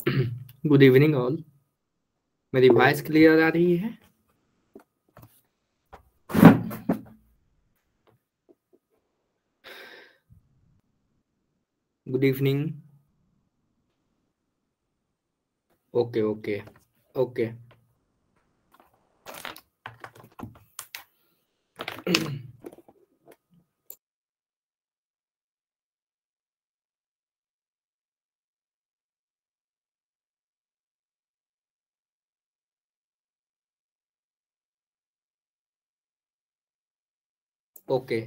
Good evening all. मेरी voice clear आ रही है? Good evening. Okay okay okay. Okay,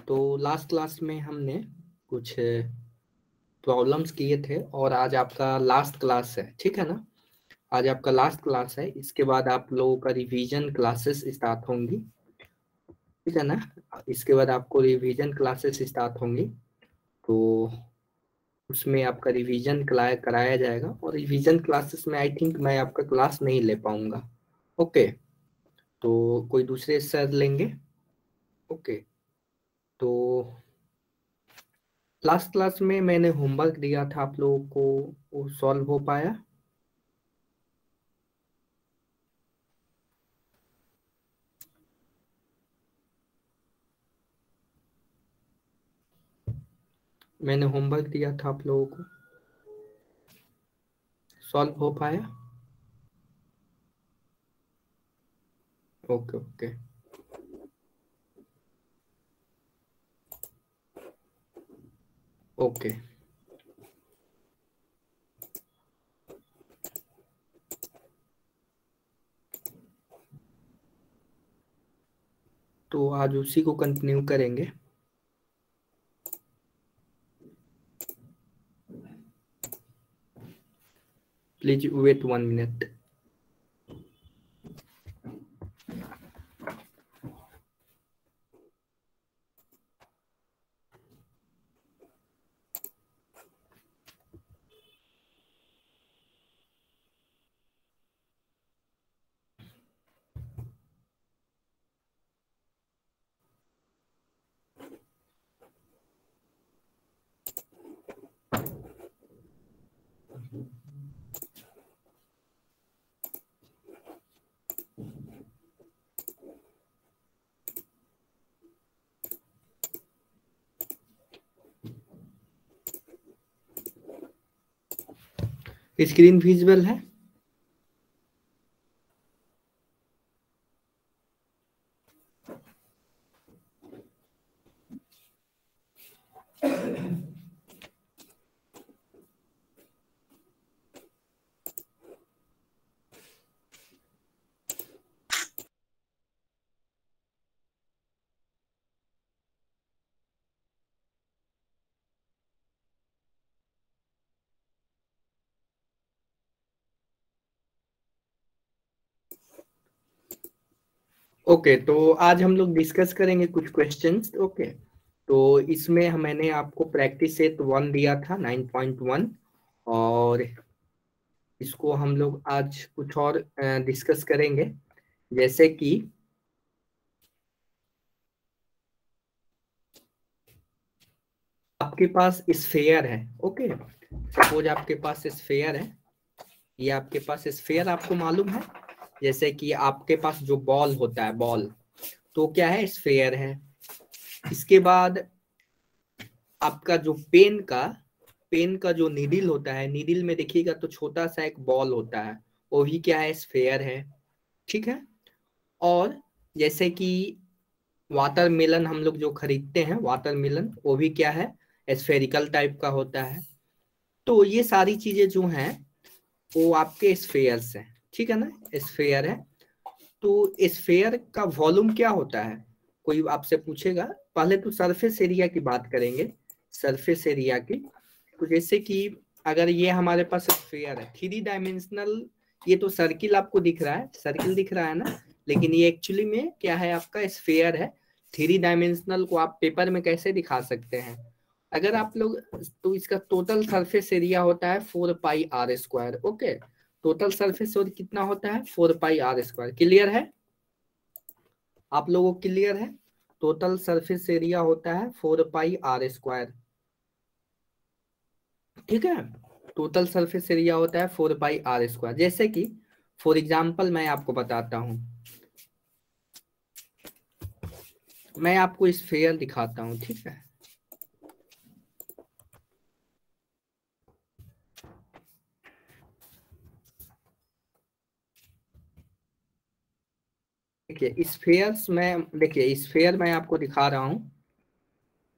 तो लास्ट क्लास में हमने कुछ प्रॉब्लम्स किए थे और आज आपका लास्ट क्लास है, ठीक है ना? आज आपका लास्ट क्लास है, इसके बाद आप लोगों का रिवीजन क्लासेस स्टार्ट होंगी, ठीक है ना? इसके बाद आपको रिवीजन क्लासेस स्टार्ट होंगी, तो उसमें आपका रिवीजन कराया जाएगा और रिवीजन क्लासेस में आई थिंक मैं आपका क्लास नहीं ले पाऊंगा। ओके, तो कोई दूसरे सर लेंगे? ओके, तो लास्ट क्लास में मैंने होमवर्क दिया था आप लोगों को, वो सॉल्व हो पाया? मैंने होमवर्क दिया था आप लोगों को, सॉल्व हो पाया? Okay okay okay. तो आज उसी को कंटिन्यू करेंगे। Please wait 1 minute. Screen visible है? ओके, तो आज हम लोग डिस्कस करेंगे कुछ क्वेश्चंस। ओके, तो इसमें मैंने आपको प्रैक्टिस सेट 1 दिया था 9.1, और इसको हम लोग आज कुछ और डिस्कस करेंगे, जैसे कि आपके पास स्फेयर है। ओके, सपोज आपके पास स्फेयर है, ये आपके पास स्फेयर आपको मालूम है, जैसे कि आपके पास जो बॉल होता है, बॉल तो क्या है, स्फेयर है। इसके बाद आपका जो पेन का जो नीडल होता है, नीडल में देखिएगा तो छोटा सा एक बॉल होता है, वो भी क्या है, स्फेयर है, ठीक है। और जैसे कि वाटरमेलन हम लोग जो खरीदते हैं, वाटरमेलन वो भी क्या है, स्फेरिकल टाइप का होता है। तो ये सारी चीजें जो हैं वो आपके स्फेयर्स हैं, ठीक है ना, स्फेयर है। तो स्फेयर का वॉल्यूम क्या होता है, कोई आपसे पूछेगा। पहले तो सरफेस एरिया की बात करेंगे, सरफेस एरिया की। तो जैसे कि अगर ये हमारे पास स्फेयर है 3 डायमेंशनल, ये तो सर्किल आपको दिख रहा है, सर्किल दिख रहा है ना, लेकिन ये एक्चुअली में क्या है, आपका स्फेयर है। 3 डायमेंशनल को आप पेपर में कैसे दिखा सकते हैं, अगर आप लोग, तो इसका टोटल सरफेस एरिया होता है 4 पाई r²। Okay, total surface area कितना होता है, 4 पाई r²। क्लियर है आप लोगों को? क्लियर है? टोटल सरफेस एरिया होता है 4 पाई r², ठीक है। टोटल सरफेस एरिया होता है 4 पाई r²। जैसे कि फॉर एग्जाम्पल मैं आपको बताता हूँ, मैं आपको स्फीयर दिखाता हूँ, ठीक है। देखिए स्फीयर्स में, देखिए स्फीयर मैं आपको दिखा रहा हूँ,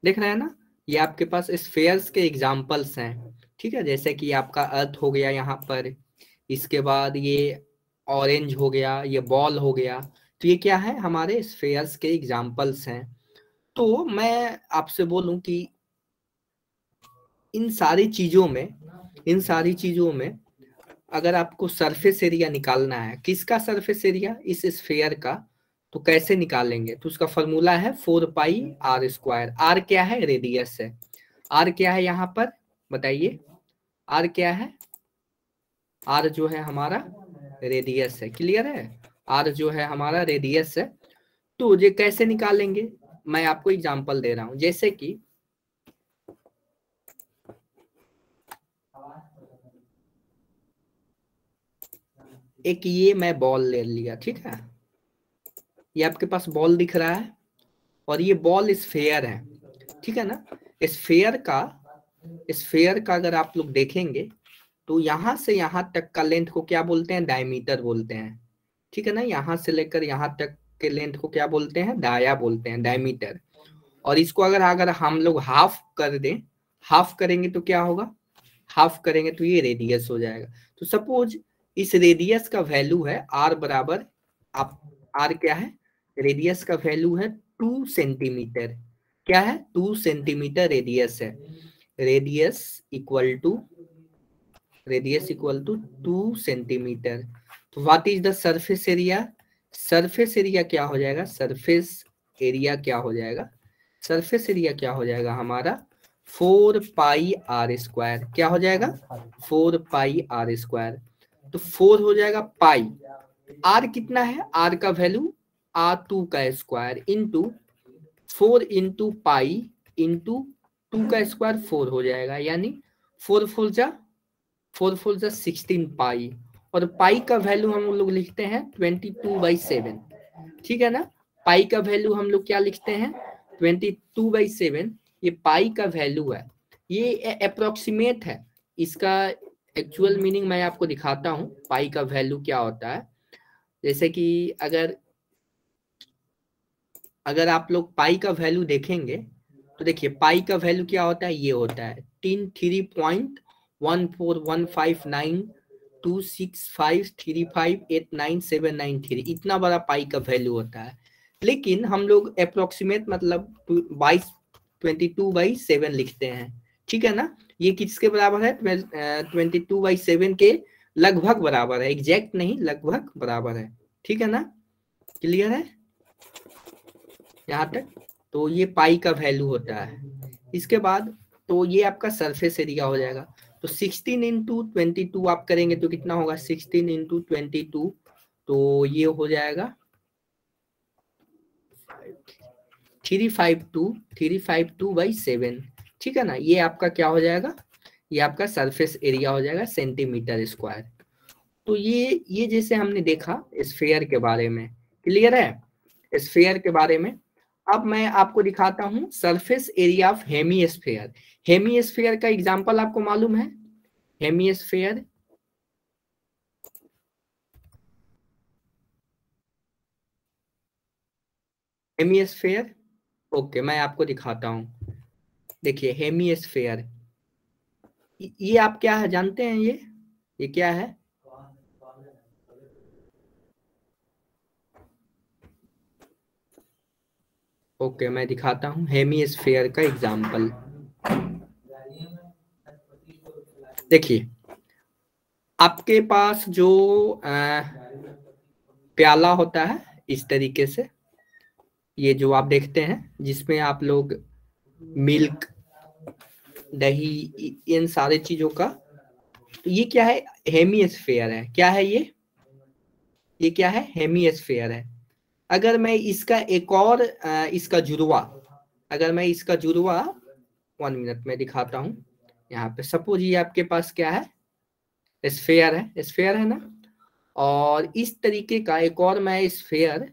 देख रहे हैं ना, ये आपके पास स्फीयर्स के एग्जांपल्स हैं, ठीक है। जैसे कि आपका अर्थ हो गया यहाँ पर, इसके बाद ये ऑरेंज हो गया, ये बॉल हो गया, तो ये क्या है, हमारे स्फीयर्स के एग्जांपल्स हैं। तो मैं आपसे बोलूं कि इन सारी चीजों में, इन सारी चीजों में अगर आपको सरफेस एरिया निकालना है, किसका सरफेस एरिया, इस स्फीयर का, तो कैसे निकालेंगे, तो उसका फॉर्मूला है 4 पाई r²। आर क्या है, रेडियस है। आर क्या है यहाँ पर, बताइए, आर क्या है, आर जो है हमारा रेडियस है, क्लियर है, आर जो है हमारा रेडियस है। तो ये कैसे निकालेंगे, मैं आपको एग्जांपल दे रहा हूं, जैसे कि एक ये मैं बॉल ले लिया, ठीक है, ये आपके पास बॉल दिख रहा है और ये बॉल स्फीयर है, ठीक है ना। स्फीयर का, स्फीयर का अगर आप लोग देखेंगे तो यहां से यहां तक का लेंथ को क्या बोलते हैं, डायमीटर बोलते हैं, ठीक है ना। यहां से लेकर यहां तक के लेंथ को क्या बोलते हैं, डाया बोलते हैं, डायमीटर। और इसको अगर अगर हम लोग हाफ कर दें, हाफ करेंगे तो क्या होगा, हाफ करेंगे तो ये रेडियस हो जाएगा। तो सपोज इस रेडियस का वैल्यू है आर बराबर, आप आर क्या है, रेडियस का वैल्यू है 2 सेंटीमीटर, क्या है, 2 सेंटीमीटर रेडियस है। Radius equal to, radius equal to 2 centimetre. तो what is the surface area, surface area क्या हो जाएगा, सरफेस एरिया क्या हो जाएगा, सरफेस एरिया क्या हो जाएगा हमारा 4 पाई r²। क्या हो जाएगा, 4 पाई r²। तो 4 हो जाएगा पाई, आर कितना है, आर का वैल्यू r2 का square into 4 into pi into 2 का स्क्वायर 4 हो जाएगा, यानी 4 4 जा 16 पाई। और पाई का वैल्यू हम लोग लिखते हैं 22/7, ठीक है ना। पाई का वैल्यू हम लोग क्या लिखते हैं, 22/7, ये पाई का वैल्यू है, ये अप्रोक्सीमेट है, इसका एक्चुअल मीनिंग मैं आपको दिखाता हूँ पाई का वैल्यू क्या होता है। जैसे कि अगर अगर आप लोग पाई का वैल्यू देखेंगे तो देखिए पाई का वैल्यू क्या होता है, ये होता है 3.141592653589793, इतना बड़ा पाई का वैल्यू होता है। लेकिन हम लोग अप्रोक्सीमेट मतलब 22/7 लिखते हैं, ठीक है ना। ये किसके बराबर है, 22/7 के लगभग बराबर है, एग्जैक्ट नहीं, लगभग बराबर है, ठीक है ना, क्लियर है यहाँ तक। तो ये पाई का वैल्यू होता है। इसके बाद तो ये आपका सरफेस एरिया हो जाएगा। तो 16 इंटू 22 आप करेंगे तो कितना होगा, 16 इंटू 22, तो ये हो जाएगा 352/7, ठीक है ना। ये आपका क्या हो जाएगा, ये आपका सरफेस एरिया हो जाएगा सेंटीमीटर स्क्वायर। तो ये जैसे हमने देखा स्फीयर के बारे में, क्लियर है स्फीयर के बारे में। अब मैं आपको दिखाता हूं surface area of hemisphere. Hemisphere का एग्जांपल आपको मालूम है, हेमीस्फीयर, हेमीस्फीयर, ओके मैं आपको दिखाता हूं। देखिए हेमीस्फीयर, ये आप क्या है जानते हैं, ये क्या है, ओके मैं दिखाता हूं हेमीस्फीयर का एग्जांपल। देखिए आपके पास जो प्याला होता है इस तरीके से, ये जो आप देखते हैं जिसमें आप लोग मिल्क, दही, इन सारे चीजों का, तो ये क्या है, हेमीस्फीयर है, क्या है ये क्या है, हेमीस्फीयर है। अगर मैं इसका एक और इसका जुड़वा, अगर मैं इसका जुड़वा 1 मिनट में दिखाता हूँ यहाँ पे सपोज ये आपके पास क्या है, स्फेयर है ना। और इस तरीके का एक और मैं स्फेयर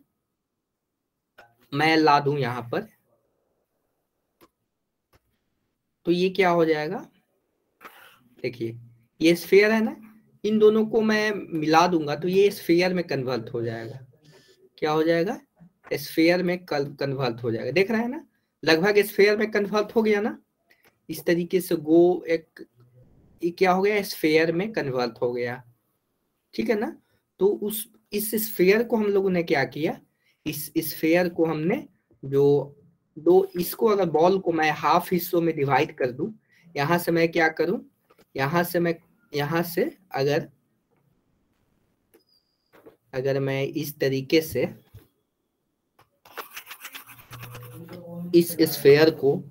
मैं ला दूं यहाँ पर, तो ये क्या हो जाएगा, देखिए ये स्फेयर है ना, इन दोनों को मैं मिला दूंगा तो ये स्फेयर में कन्वर्ट हो जाएगा। क्या हो जाएगा, स्फेयर में कन्वर्ट हो जाएगा। देख रहे हैं ना, लगभग स्फेयर में कन्वर्ट हो गया ना। इस तरीके से ये क्या हो गया, स्फेयर में कन्वर्ट हो गया। ठीक है ना। तो इस स्फेयर को हम लोगों ने क्या किया, इस स्फेयर को हमने इसको अगर बॉल को मैं हाफ हिस्सों में डिवाइड कर दूं, यहां से मैं क्या करूं, यहां से अगर मैं इस तरीके से इस स्फेयर को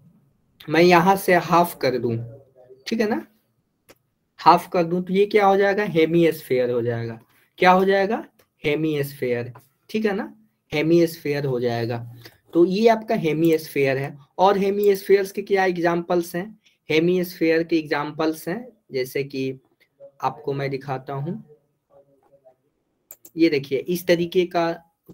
मैं यहां से हाफ कर दूं, ठीक है ना, हाफ कर दूं, तो ये क्या हो जाएगा, हेमी स्फेयर हो जाएगा। क्या हो जाएगा, हेमी स्फेयर। ठीक है ना, हेमी स्फेयर हो जाएगा। तो ये आपका हेमी स्फेयर है। और हेमी स्फेयर्स के क्या एग्जांपल्स हैं, हेमी स्फेयर के एग्जांपल्स हैं, जैसे कि आपको मैं दिखाता हूं, ये देखिए इस तरीके का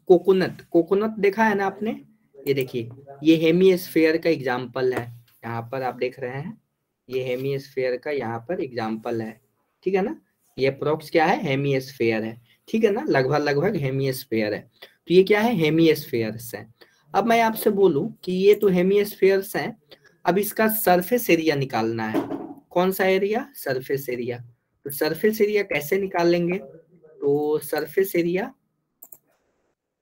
कोकोनट देखा है ना आपने, ये देखिए ये हेमी स्फेयर का एग्जांपल है। यहाँ पर आप देख रहे हैं, ये हेमी स्फेयर का यहाँ पर एग्जांपल है। ठीक है ना, ये अप्रोक्स क्या है, हेमी स्फेयर है। ठीक है ना, लगभग हेमी स्फेयर है। तो ये क्या है, हेमी स्फेयर्स है। अब मैं आपसे बोलूं कि ये तो हेमी स्फेयर्स हैं, अब इसका सरफेस एरिया निकालना है। कौन सा एरिया, सरफेस एरिया। तो सरफेस एरिया कैसे निकालेंगे, तो सरफेस एरिया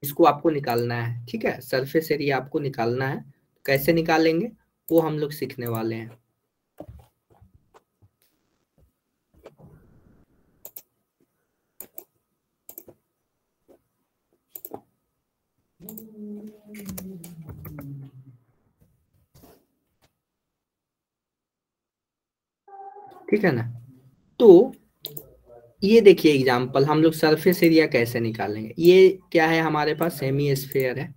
इसको आपको निकालना है। ठीक है, सरफेस एरिया आपको निकालना है, कैसे निकालेंगे वो हम लोग सीखने वाले हैं। ठीक है ना, तो ये देखिए एग्जांपल, हम लोग सरफेस एरिया कैसे निकालेंगे। ये क्या है, हमारे पास हेमी स्फेयर है,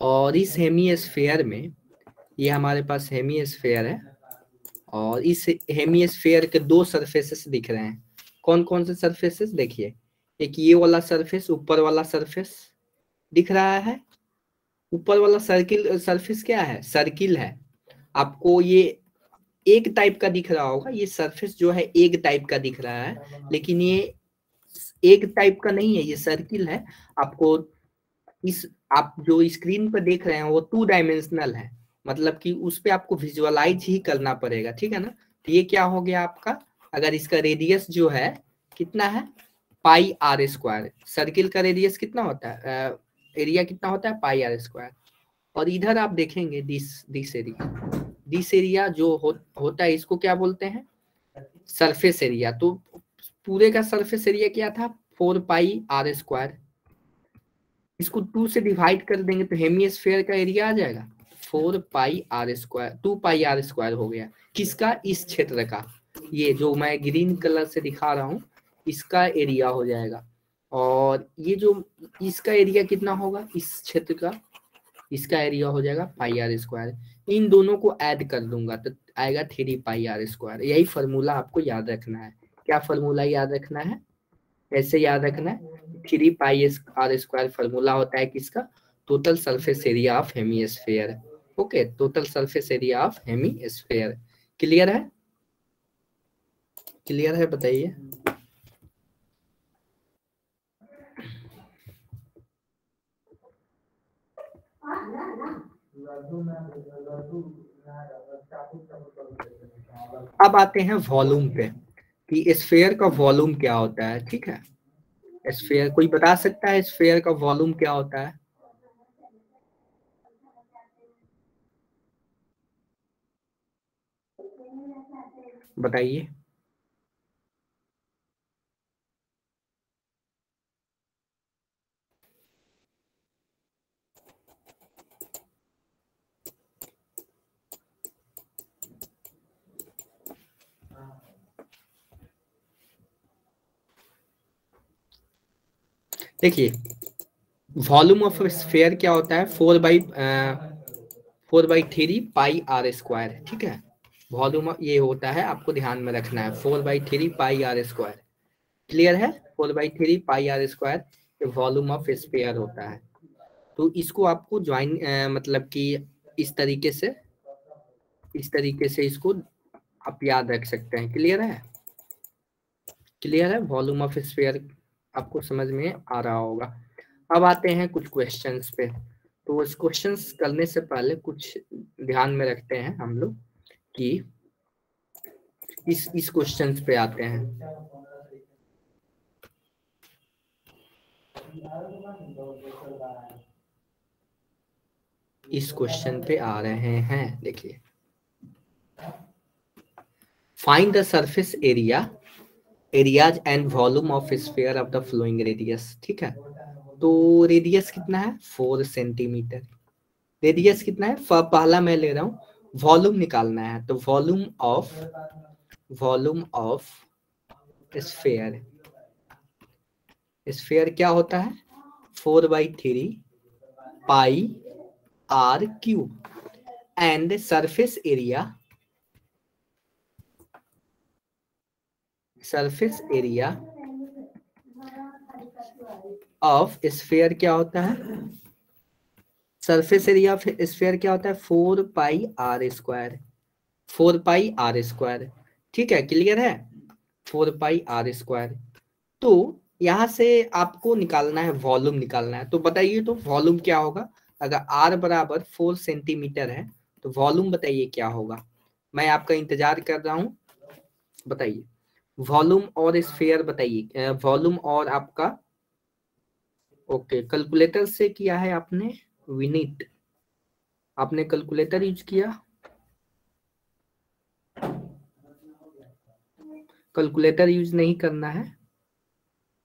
और इस हेमी स्फेयर में ये हमारे पास हेमी स्फेयर है, और इस हेमी स्फेयर के दो सरफेसेस दिख रहे हैं। कौन कौन से सरफेसेस, देखिए एक ये वाला सरफेस, ऊपर वाला सरफेस दिख रहा है। ऊपर वाला सरफेस क्या है, सर्किल है। आपको ये एक टाइप का दिख रहा होगा, ये सरफेस जो है एक टाइप का दिख रहा है, लेकिन ये एक टाइप का नहीं है, ये सर्किल है। आपको आप जो स्क्रीन पर देख रहे हैं वो 2 डायमेंशनल है, मतलब कि उस पे आपको विजुअलाइज ही करना पड़ेगा। ठीक है ना, तो ये क्या हो गया आपका, अगर इसका रेडियस जो है कितना है, पाई आर स्क्वायर। सर्किल का रेडियस कितना होता है, एरिया कितना होता है, पाई आर स्क्वायर। और इधर आप देखेंगे दिस एरिया जो होता है, इसको क्या बोलते हैं, सरफेस एरिया। तो पूरे का सरफेस एरिया क्या था, 4 पाई आर स्क्वायर। इसको 2 से डिवाइड कर देंगे तो हेमी स्फेयर का एरिया आ जाएगा 4 pi r square, 2 pi r square हो गया। किसका, इस क्षेत्र का, ये जो मैं ग्रीन कलर से दिखा रहा हूँ इसका एरिया हो जाएगा। और ये जो इसका एरिया कितना होगा, इस क्षेत्र का, इसका एरिया हो जाएगा पाई आर स्क्वायर। इन दोनों को ऐड कर दूंगा तो आएगा 3 पाई आर स्क्वायर। यही फॉर्मूला आपको याद रखना है। क्या फॉर्मूला याद रखना है, ऐसे याद रखना है, 3 पाई आर स्क्वायर फॉर्मूला होता है किसका, total surface area of hemisphere. Okay, total surface area of hemisphere. Clear है, क्लियर है, बताइए। अब आते हैं वॉल्यूम पे, कि स्फेयर का वॉल्यूम क्या होता है। ठीक है, स्फेयर कोई बता सकता है स्फेयर का वॉल्यूम क्या होता है, बताइए। देखिए वॉल्यूम ऑफ स्फेयर क्या होता है, 4/3 पाई आर स्क्वायर। ठीक है, वॉल्यूम ये होता है, आपको ध्यान में रखना है 4/3 पाई आर स्क्वायर। क्लियर है? 4/3 pi r square volume of sphere होता है। तो इसको आपको ज्वाइन मतलब कि इस तरीके से इसको आप याद रख सकते हैं। क्लियर है? क्लियर है? वॉल्यूम ऑफ स्फीयर आपको समझ में आ रहा होगा। अब आते हैं कुछ क्वेश्चंस पे। तो इस क्वेश्चंस करने से पहले कुछ ध्यान में रखते हैं हम लोग कि इस क्वेश्चंस पे आते हैं। इस क्वेश्चन पे आ रहे हैं, देखिए, find the surface areas and volume of sphere of the flowing radius. ठीक है, तो रेडियस कितना है 4 सेंटीमीटर। रेडियस कितना है, पहला मैं ले रहा हूँ, वॉल्यूम निकालना है। तो वॉल्यूम ऑफ स्फीयर, स्फीयर क्या होता है 4/3 pi r cube and surface area of sphere क्या होता है, सरफेस एरिया ऑफ स्फीयर क्या होता है 4 पाई आर स्क्वायर। ठीक है, क्लियर है? 4 पाई आर स्क्वायर। तो यहां से आपको निकालना है, वॉल्यूम निकालना है। तो बताइए, तो वॉल्यूम क्या होगा? अगर आर बराबर 4 सेंटीमीटर है तो वॉल्यूम बताइए क्या होगा। मैं आपका इंतजार कर रहा हूं, बताइए वॉल्यूम और स्फीयर बताइए, वॉल्यूम और आपका। ओके, कैलकुलेटर से किया है आपने विनीत, आपने कैलकुलेटर यूज किया? कैलकुलेटर यूज नहीं करना है,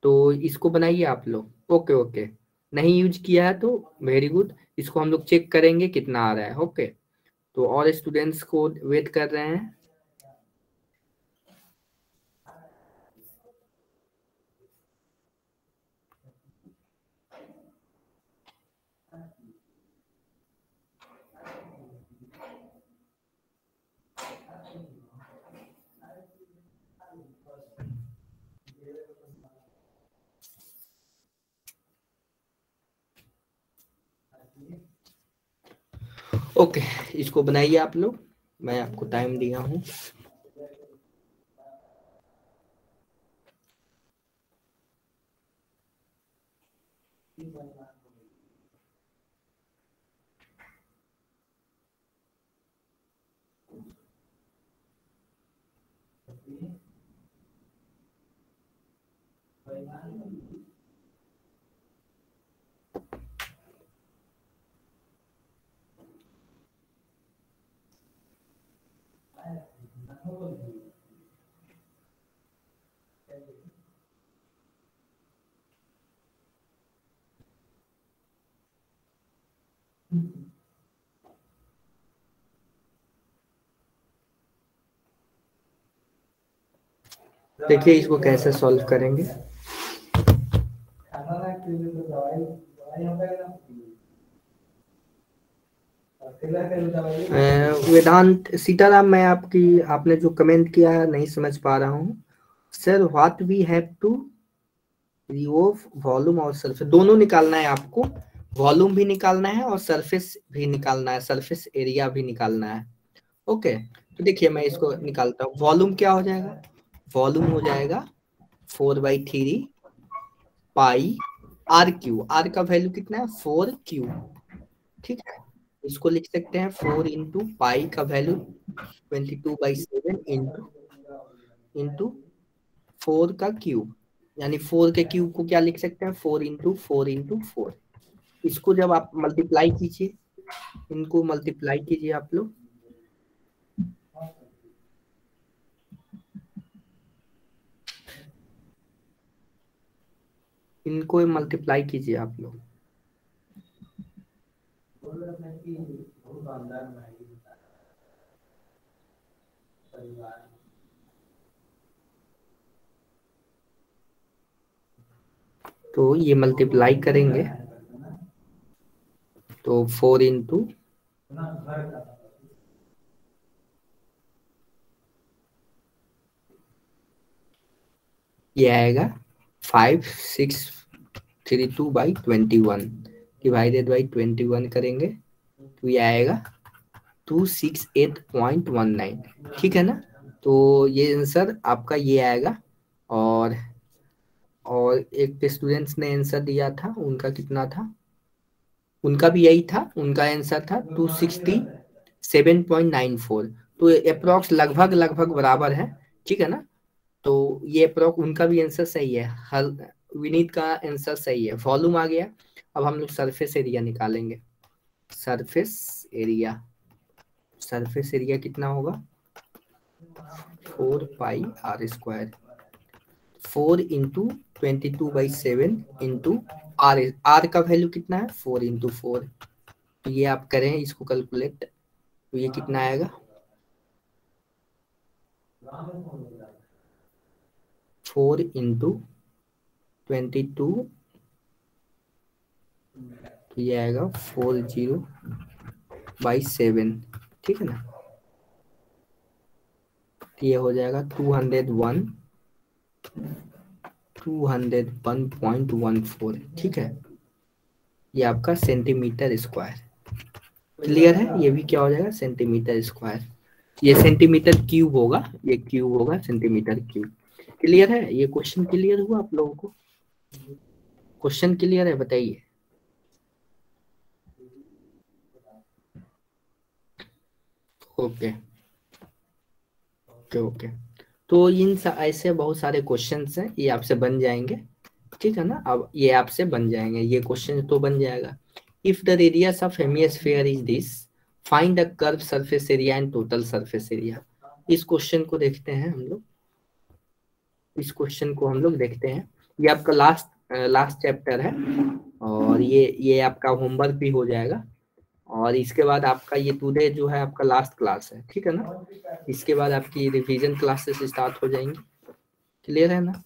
तो इसको बनाइए आप लोग। ओके ओके, नहीं यूज किया है तो वेरी गुड, इसको हम लोग चेक करेंगे कितना आ रहा है। ओके, तो और स्टूडेंट्स को वेट कर रहे हैं। ओके, इसको बनाइए आप लोग, मैं आपको टाइम दिया हूँ। देखिए इसको कैसे सॉल्व करेंगे। वेदांत सीताराम, मैं आपने जो कमेंट किया है नहीं समझ पा रहा हूँ sir. What we have to remove volume और सरफेस, दोनों निकालना है आपको, वॉल्यूम भी निकालना है और सरफेस भी निकालना है, सरफेस एरिया भी निकालना है। ओके, तो देखिए मैं इसको निकालता हूँ। वॉल्यूम क्या हो जाएगा, वॉल्यूम हो जाएगा 4/3 पाई आर क्यू, आर का वैल्यू कितना है 4 क्यू। ठीक है, इसको लिख सकते हैं 4 इंटू पाई का वैल्यू 22/7 इंटू 4 का क्यूब, यानी 4 के क्यूब को क्या लिख सकते हैं 4 इंटू 4 इसको जब आप मल्टीप्लाई कीजिए, इनको मल्टीप्लाई कीजिए आप लोग, इनको मल्टीप्लाई कीजिए आप लोग। तो ये मल्टीप्लाई करेंगे तो 4 इंटू ये आएगा 5632/21 डिवाइडेड बाई 21 करेंगे तो ये आएगा 268.19। ठीक है ना। तो ये आंसर आपका ये आएगा। और एक स्टूडेंट्स ने आंसर दिया था, उनका कितना था, उनका भी यही था, उनका आंसर था 267.94। तो अप्रोक्स लगभग लगभग बराबर है। ठीक है ना। तो ये अप्रोक्स उनका भी आंसर सही है, हर विनीत का आंसर सही है। वॉल्यूम आ गया। अब हम लोग सरफेस एरिया निकालेंगे। सरफेस एरिया, सरफेस एरिया कितना होगा 4πr²। 4 × 22/7 into R. आर का वैल्यू कितना है 4 × 4। तो ये आप करें इसको कैलकुलेट तो ये कितना आएगा 4 × 22 तो ये आएगा 40/7। ठीक है ना। तो ये हो जाएगा 201.14। ठीक है। ये आपका सेंटीमीटर स्क्वायर। क्लियर है। ये भी क्या हो जाएगा सेंटीमीटर स्क्वायर। ये सेंटीमीटर क्यूब होगा, ये क्यूब होगा सेंटीमीटर क्यूब। क्लियर है। ये क्वेश्चन क्लियर हुआ आप लोगों को? क्वेश्चन क्लियर है बताइए। Okay okay okay. तो ऐसे बहुत सारे क्वेश्चंस हैं, ये आपसे बन जाएंगे। ठीक है ना। अब ये आपसे बन जाएंगे, ये क्वेश्चन तो बन जाएगा। If the radius of hemisphere is this, find the curve surface area and total surface area. इस क्वेश्चन को देखते हैं हम लोग। इस क्वेश्चन को हम लोग देखते हैं। ये आपका लास्ट चैप्टर है और ये आपका होमवर्क भी हो जाएगा। और इसके बाद आपका ये टुडे जो है आपका लास्ट क्लास है। ठीक है ना। इसके बाद आपकी रिवीजन क्लासेस स्टार्ट हो जाएंगी। क्लियर है ना।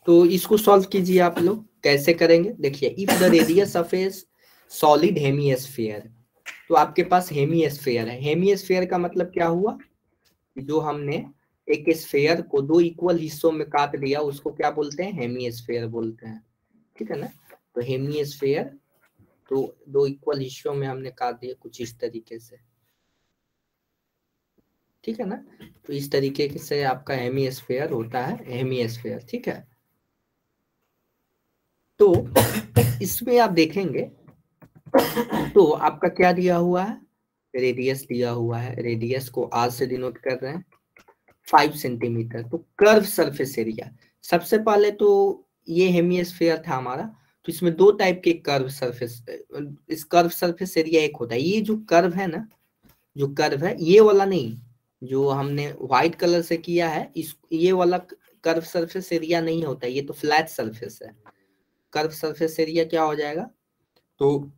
तो इसको सॉल्व कीजिए आप लोग। कैसे करेंगे देखिए। If the radius of A solid hemisphere, तो आपके पास हेमिस्फीयर है। हेमिस्फीयर का मतलब क्या हुआ, जो हमने एक स्फीयर को दो इक्वल हिस्सों में काट दिया उसको क्या बोलते हैं हेमिस्फीयर बोलते हैं। ठीक है ना। तो हेमिस्फीयर तो दो इक्वल हिस्सों में हमने काट दिया कुछ इस तरीके से। ठीक है ना। तो इस तरीके से आपका हेमिस्फीयर होता है, हेमिस्फीयर। ठीक है। तो इसमें आप देखेंगे तो आपका क्या दिया हुआ है, रेडियस दिया हुआ है। रेडियस को आर से डिनोट कर रहे हैं 5 सेंटीमीटर। तो कर्व सरफेस एरिया, सबसे पहले तो ये हेमिस्फीयर था हमारा। तो इसमें दो टाइप के कर्व सरफेस, इस कर्व सरफेस एरिया एक होता है, ये जो कर्व है ना, जो कर्व है ये वाला नहीं, जो हमने व्हाइट कलर से किया है इस ये वाला कर्व सरफेस एरिया नहीं होता, ये तो फ्लैट सरफेस है। कर्व सरफेस एरिया क्या हो जाएगा, तो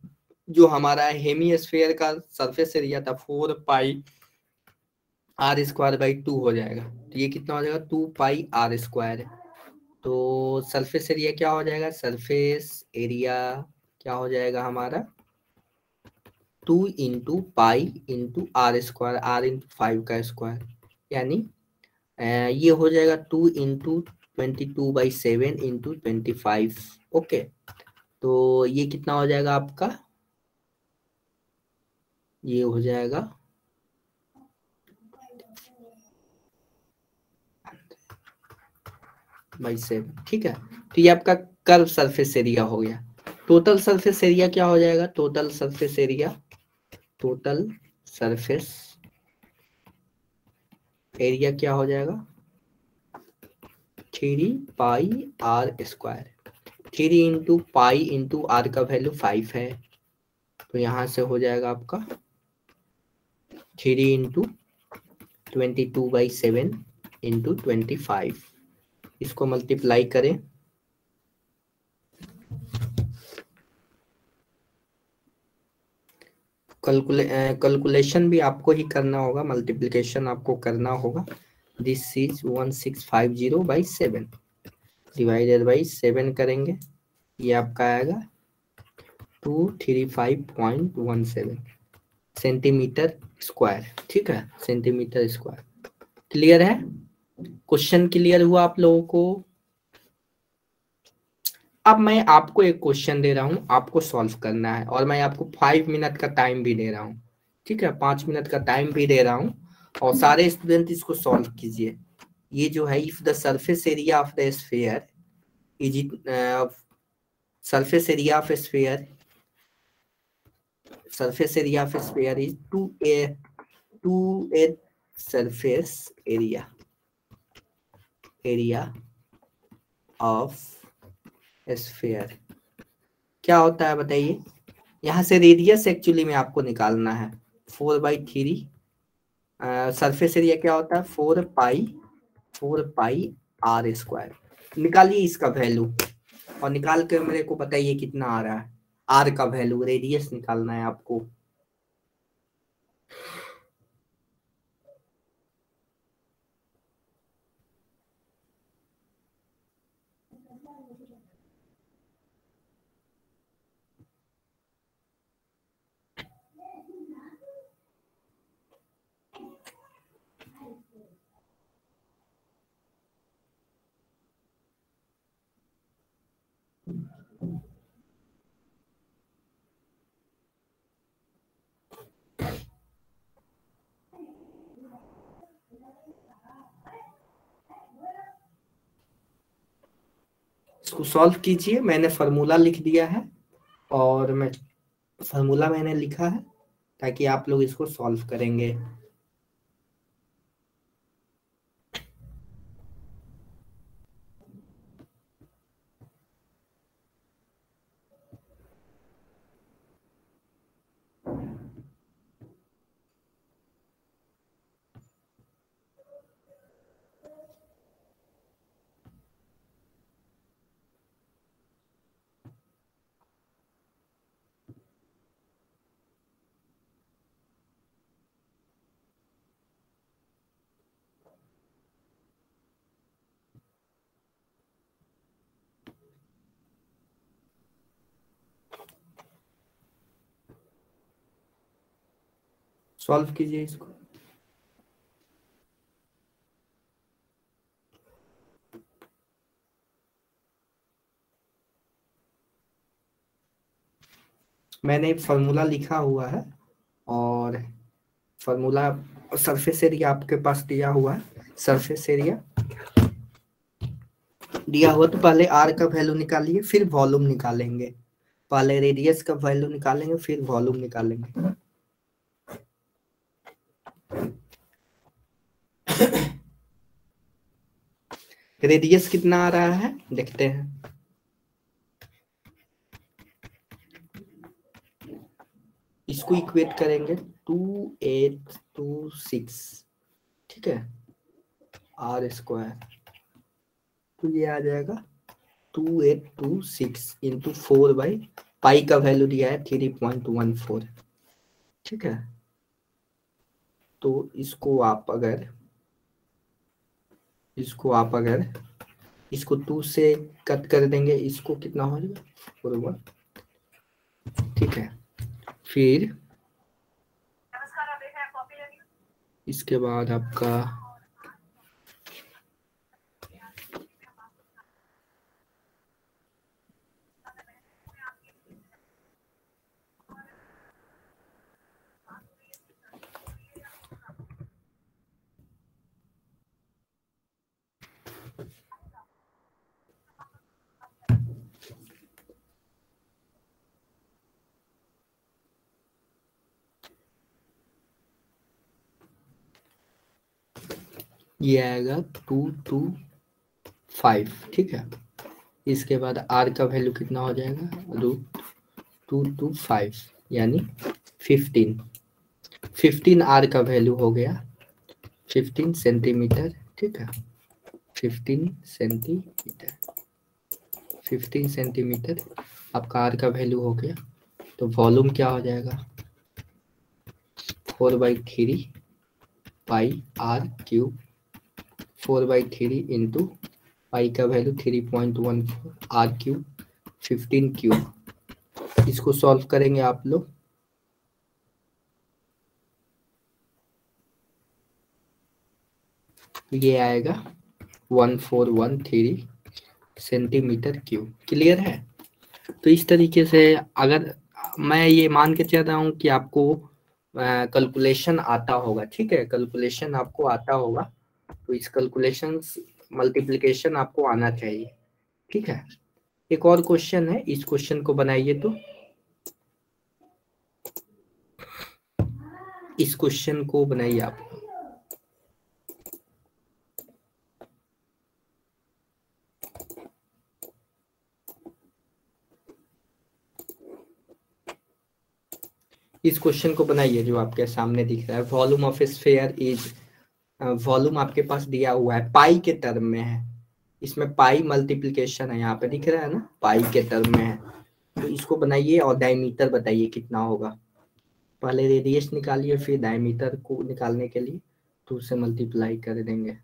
जो हमारा हेमिस्फीयर का सरफेस एरिया था 4πr²/2 हो जाएगा। तो ये कितना हो जाएगा 2πr²। तो सरफेस एरिया क्या हो जाएगा, सरफेस एरिया क्या हो जाएगा हमारा 2 × π × r², r × 5 का स्क्वायर, यानी ये हो जाएगा 2 × 22/7 × 25। ओके। तो ये कितना हो जाएगा आपका, ये हो जाएगा 7। ठीक है। तो ये आपका कर्व सरफेस एरिया हो गया। टोटल सरफेस एरिया क्या हो जाएगा, total surface area, total surface area क्या हो जाएगा 3 pi r square. 3 into pi into r का वैल्यू 5 है, तो यहाँ से हो जाएगा आपका 3 इंटू 22/7 इंटू 25। इसको मल्टीप्लाई करें, कैलकुलेशन भी आपको ही करना होगा, मल्टीप्लिकेशन आपको करना होगा। दिस इज 1650/7 डिवाइडेड बाई 7 करेंगे, ये आपका आएगा 235.17 सेंटीमीटर स्क्वायर। ठीक है, सेंटीमीटर स्क्वायर। क्लियर है? क्वेश्चन क्लियर हुआ आप लोगों को? अब मैं आपको एक क्वेश्चन दे रहा हूं, आपको सॉल्व करना है, और मैं आपको 5 मिनट का टाइम भी दे रहा हूं। ठीक है, 5 मिनट का टाइम भी दे रहा हूं, और सारे स्टूडेंट इसको सॉल्व कीजिए। ये जो है, if the surface area of the sphere is it, surface area of sphere, surface area of a sphere is 2a surface area of a sphere। क्या होता है बताइए? यहाँ से रेडियस एक्चुअली में आपको निकालना है 4/3। सरफेस एरिया क्या होता है 4 पाई आर स्क्वायर। निकालिए इसका वैल्यू, और निकाल कर मेरे को बताइए कितना आ रहा है। आर का वैल्यू, रेडियस निकालना है आपको। इसको सॉल्व कीजिए, मैंने फार्मूला लिख दिया है, और मैं फार्मूला मैंने लिखा है ताकि आप लोग इसको सॉल्व करेंगे। सॉल्व कीजिए इसको। मैंने फार्मूला लिखा हुआ है, और फार्मूला सरफेस एरिया आपके पास दिया हुआ है। सरफेस एरिया दिया हुआ, तो पहले आर का वैल्यू निकालिए, फिर वॉल्यूम निकालेंगे। पहले रेडियस का वैल्यू निकालेंगे, फिर वॉल्यूम निकालेंगे। रेडियस कितना आ रहा है देखते हैं। इसको इक्वेट करेंगे 2826, ठीक है, आर स्क्वायर, तो ये आ जाएगा 2826 इंटू 4 पाई का वैल्यू दिया है 3.14। ठीक है, तो इसको आप अगर इसको 2 से कट कर देंगे, इसको कितना हो जाएगा 4। ठीक है, फिर इसके बाद आपका ये आएगा 225, ठीक है। इसके बाद r का वैल्यू कितना हो जाएगा, √225 यानी 15 r का वैल्यू हो गया 15 सेंटीमीटर, ठीक है। 15 सेंटीमीटर आपका r का वैल्यू हो गया। तो वॉल्यूम क्या हो जाएगा, 4/3 पाई r क्यूब, 4/3 इंटू पाई का वैल्यू 3.14 r क्यूब 15 क्यूब। इसको सॉल्व करेंगे आप लोग, ये आएगा 1413 सेंटीमीटर क्यूब। क्लियर है। तो इस तरीके से अगर मैं ये मान के चल रहा हूँ कि आपको कैलकुलेशन आता होगा, ठीक है, कैलकुलेशन आपको आता होगा, तो इस कैलकुलेशन मल्टीप्लिकेशन आपको आना चाहिए, ठीक है। एक और क्वेश्चन है, इस क्वेश्चन को बनाइए। तो इस क्वेश्चन को बनाइए आप। इस क्वेश्चन को बनाइए जो आपके सामने दिख रहा है। Volume of sphere is, volume आपके पास दिया हुआ है, पाई के टर्म में है, इसमें पाई मल्टीप्लिकेशन है, यहाँ पे दिख रहा है ना, पाई के टर्म में है। तो इसको बनाइए और डायमीटर बताइए कितना होगा। पहले रेडियस निकालिए, फिर डायमीटर को निकालने के लिए 2 से मल्टीप्लाई कर देंगे।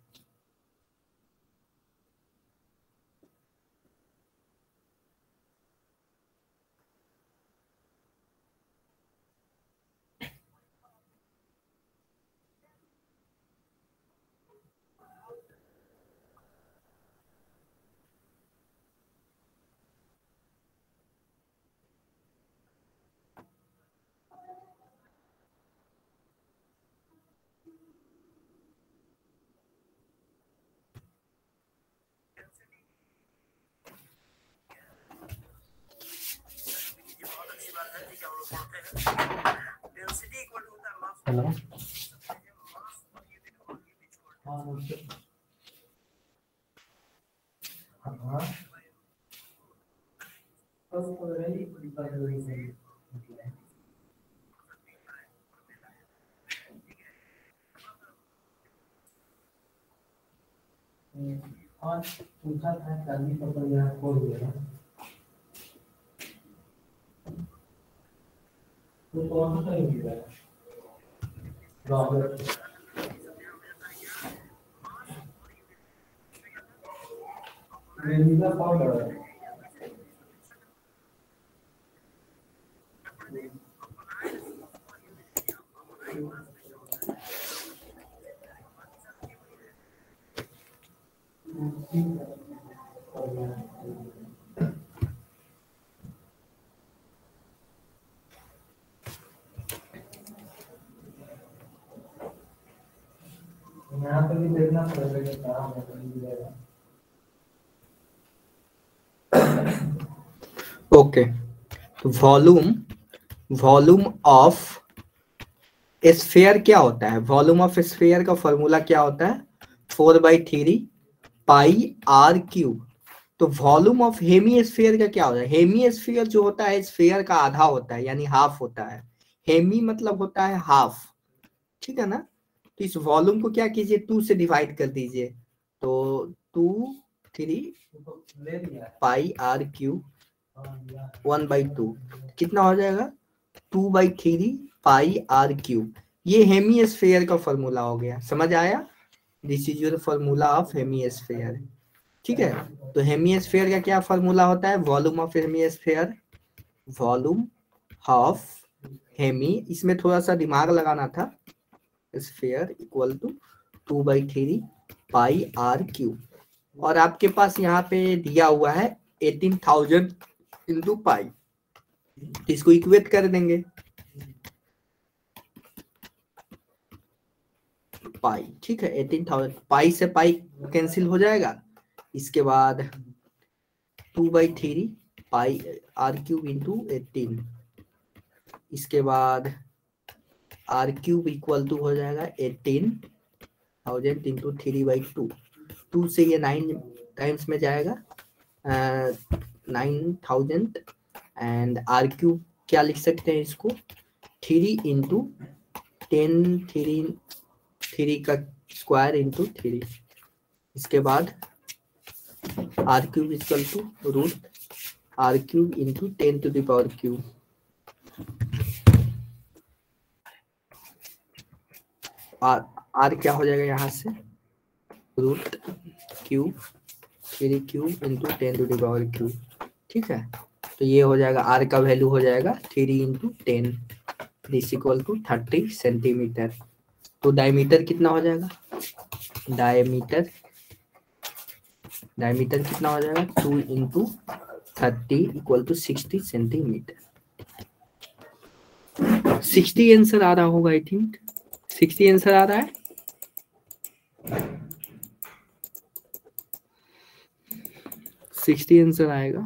हेलो, और पूछा था चांदी पकड़ गया खोल गया तो कौन सा ही गया रॉबर्ट रेनिका पाउडर यहाँ पे भी देखना पड़ेगा कि कहाँ है। ओके, तो वॉल्यूम ऑफ स्फीयर क्या होता है, वॉल्यूम ऑफ स्फीयर का फॉर्मूला क्या होता है, 4/3 पाई r क्यूब। तो वॉल्यूम ऑफ हेमी स्फीयर का क्या होता है, हेमी स्फीयर जो होता है स्फीयर का आधा होता है, यानी हाफ होता है। हेमी मतलब होता है हाफ, ठीक है ना। तो इस वॉल्यूम को क्या कीजिए, 2 से डिवाइड कर दीजिए, तो 2/3 पाई r क्यूब 1/2 कितना हो जाएगा, 2/3 पाई r क्यूब। ये हेमी स्फीयर का फॉर्मूला हो गया, समझ आया। This is your formula of hemisphere, ठीक है। तो हेमी स्फीयर का क्या फॉर्मूला होता है, volume of hemisphere, volume of hemi, इसमें थोड़ा सा दिमाग लगाना था, sphere equal to 2/3 pi r cube. और आपके पास यहाँ पे दिया हुआ है 18,000 इंटू पाई, इसको इक्वेट कर देंगे, पाई, ठीक है। 18,000 पाई से पाई कैंसिल हो जाएगा। इसके बाद 2/3 पाई r क्यूब इंटू 18, इसके बाद r क्यूब इक्वल टू हो जाएगा 18 1000 इंटू 3/2, 2 से ये 9 टाइम्स में जाएगा, 9000 एंड आर क्यूब क्या लिख सकते हैं इसको, 3 इंटू 10, 3 का स्क्वायर इंटू 3, इसके बाद R cube equal to root R cube into 10 to the power cube, R क्या हो जाएगा यहाँ से, root cube 3 cube into 10 to the power cube, ठीक है। तो ये हो जाएगा, आर का वैल्यू हो जाएगा 3 into 10, this equal to 30 centimetre. तो डायमीटर कितना हो जाएगा, डायमीटर कितना हो जाएगा, 2 into 30 equal to 60 centimetre. 60 answer आ रहा होगा, आई थिंक 60 आंसर आ रहा है। आंसर आएगा।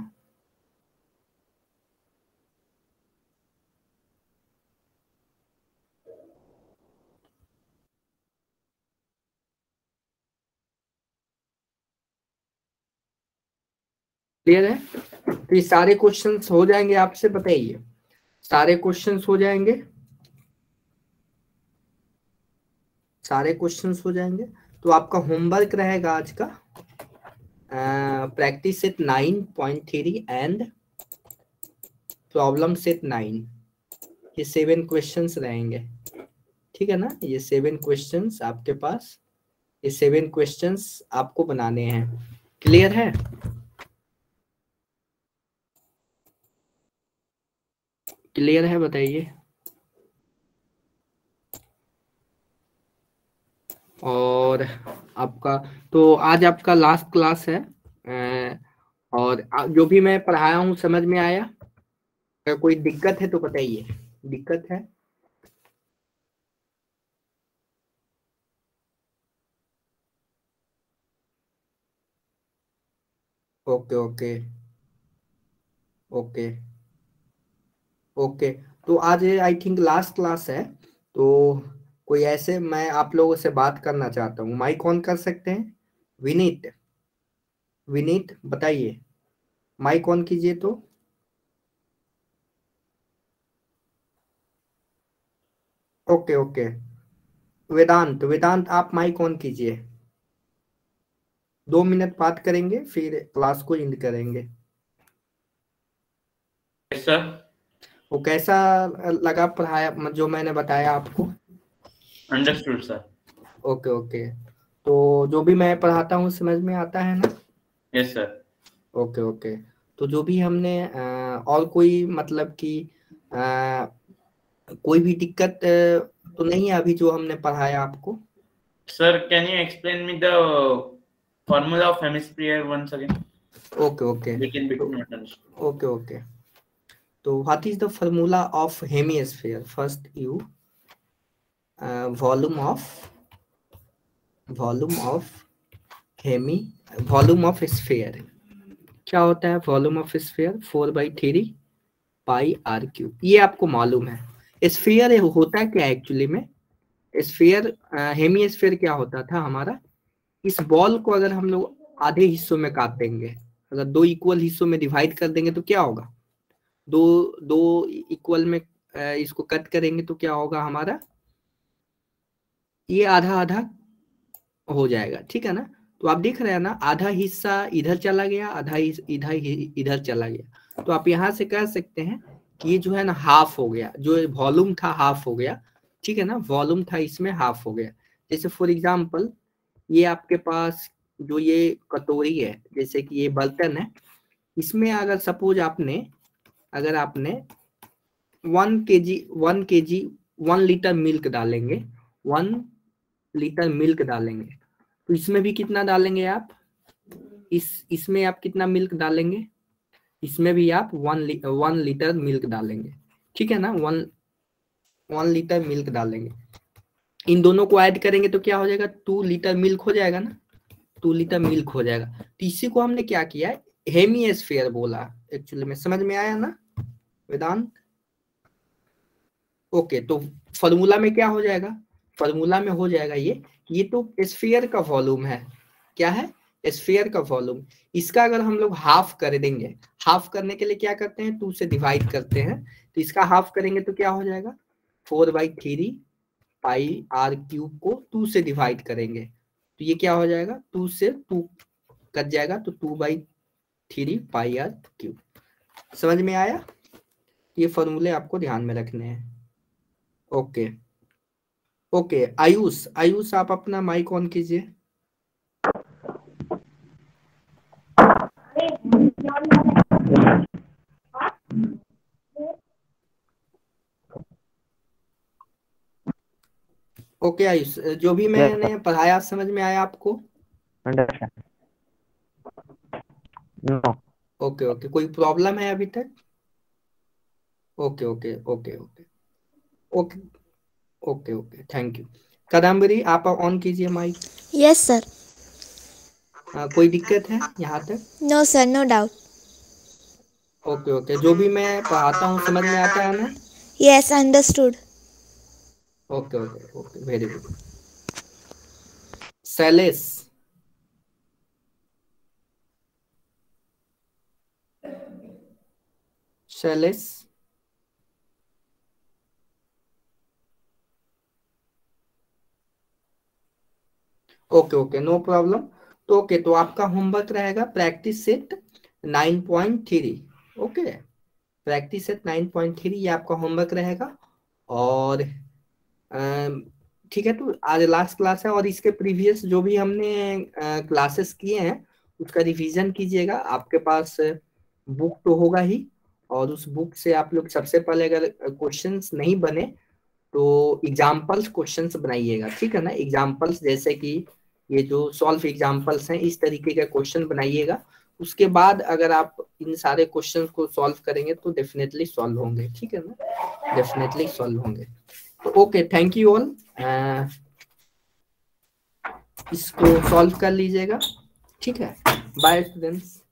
क्लियर है? तो ये सारे क्वेश्चंस हो जाएंगे, आपसे बताइए, सारे क्वेश्चंस हो जाएंगे, सारे क्वेश्चंस हो जाएंगे। तो आपका होमवर्क रहेगा आज का practice set 9.3 and problem set 9, ये 7 क्वेश्चंस रहेंगे, ठीक है ना। ये 7 क्वेश्चंस आपके पास, ये 7 क्वेश्चंस आपको बनाने हैं। क्लियर है? क्लियर है, बताइए। और आपका तो आज आपका लास्ट क्लास है, और जो भी मैं पढ़ाया हूँ समझ में आया? अगर कोई दिक्कत है तो बताइए, दिक्कत है? Okay okay okay okay. तो आज आई थिंक लास्ट क्लास है, तो कोई ऐसे, मैं आप लोगों से बात करना चाहता हूँ, माइक ऑन कर सकते हैं? विनीत, विनीत बताइए, माइक ऑन कीजिए तो। Okay okay. वेदांत, वेदांत आप माइक ऑन कीजिए, 2 मिनट बात करेंगे फिर क्लास को एंड करेंगे। सर वो कैसा लगा पढ़ाया जो मैंने बताया आपको? Understood sir. Okay okay. तो जो भी मैं पढ़ाता हूँ समझ में आता है ना? Yes sir. Okay okay. तो जो भी हमने और कोई मतलब कि कोई भी दिक्कत तो नहीं है अभी जो हमने पढ़ाया आपको? Sir can you explain me the formula of hemisphere once again? Okay okay. लेकिन बिट तो नॉट अंडरस्टूड। Okay okay. तो what is the formula of hemisphere? First you volume of hemi volume of sphere, क्या होता है volume of sphere? 4/3 pi r cube, ये आपको मालूम है। स्फीयर होता है क्या एक्चुअली में? स्फीयर, हेमी स्फीयर क्या होता था हमारा, इस बॉल को अगर हम लोग आधे हिस्सों में काट देंगे, अगर 2 इक्वल हिस्सों में डिवाइड कर देंगे तो क्या होगा, दो दो इक्वल में इसको कट करेंगे तो क्या होगा हमारा, ये आधा आधा हो जाएगा, ठीक है ना। तो आप देख रहे हैं ना, आधा हिस्सा इधर चला गया, आधा इधर इधर चला गया। तो आप यहाँ से कह सकते हैं कि ये जो है ना हाफ हो गया, जो वॉल्यूम था हाफ हो गया, ठीक है ना, वॉल्यूम था इसमें हाफ हो गया। जैसे फॉर एग्जांपल ये आपके पास जो ये कटोरी है, जैसे कि ये बर्तन है, इसमें अगर सपोज अगर आपने 1 लीटर मिल्क डालेंगे, 1 लीटर मिल्क डालेंगे, तो इसमें भी कितना डालेंगे आप, इसमें आप कितना मिल्क डालेंगे, इसमें भी आप 1 लीटर मिल्क डालेंगे, ठीक है ना, 1 लीटर मिल्क डालेंगे। इन दोनों को ऐड करेंगे तो क्या हो जाएगा, 2 लीटर मिल्क हो जाएगा ना, 2 लीटर मिल्क हो जाएगा। तो इसी को हमने क्या किया, हेमिस्फीयर बोला एक्चुअली में, समझ में आया ना वेदांत? ओके। तो फॉर्मूला में क्या हो जाएगा, फॉर्मूला में हो जाएगा ये ये तो स्फीयर का वॉल्यूम है, क्या है, स्फीयर का वॉल्यूम। इसका अगर हम लोग हाफ कर देंगे, हाफ करने के लिए क्या करते हैं, 2 से डिवाइड करते हैं, तो इसका हाफ करेंगे तो क्या हो जाएगा, 4/3 पाई आर क्यूब को 2 से डिवाइड करेंगे तो ये क्या हो जाएगा, 2 से 2 कट जाएगा तो 2/3 पाई आर क्यूब। समझ में आया? ये फॉर्मूले आपको ध्यान में रखने हैं। ओके ओके, आयुष, आयुष आप अपना माइक ऑन कीजिए। ओके आयुष, जो भी मैंने पढ़ाया समझ में आया आपको? नो। ओके ओके, कोई प्रॉब्लम है अभी तक? Okay okay okay okay okay okay okay, thank you. Kadambari आप ऑन कीजिए माइक। Yes sir. कोई दिक्कत है यहाँ तक? No sir, no doubt. Okay okay, जो भी मैं पढ़ाता हूँ समझ में आता है ना? Yes, understood. Okay okay okay, very good. Shailesh, Shailesh, okay okay, no problem. तो ओके, तो आपका होमवर्क रहेगा practice set 9.3। Okay, practice set 9.3 ये आपका होमवर्क रहेगा। और ठीक है, तो आज लास्ट क्लास है और इसके प्रीवियस जो भी हमने क्लासेस किए हैं उसका रिवीजन कीजिएगा। आपके पास बुक तो होगा ही, और उस बुक से आप लोग सबसे पहले अगर क्वेश्चंस नहीं बने तो एग्जाम्पल्स क्वेश्चंस बनाइएगा, ठीक है ना। एग्जाम्पल्स जैसे कि ये जो सॉल्व एग्जाम्पल्स हैं इस तरीके का क्वेश्चन बनाइएगा। उसके बाद अगर आप इन सारे क्वेश्चन को सॉल्व करेंगे तो डेफिनेटली सॉल्व होंगे, ठीक है ना, डेफिनेटली सॉल्व होंगे। Okay, thank you all. इसको सॉल्व कर लीजिएगा, ठीक है। Bye students.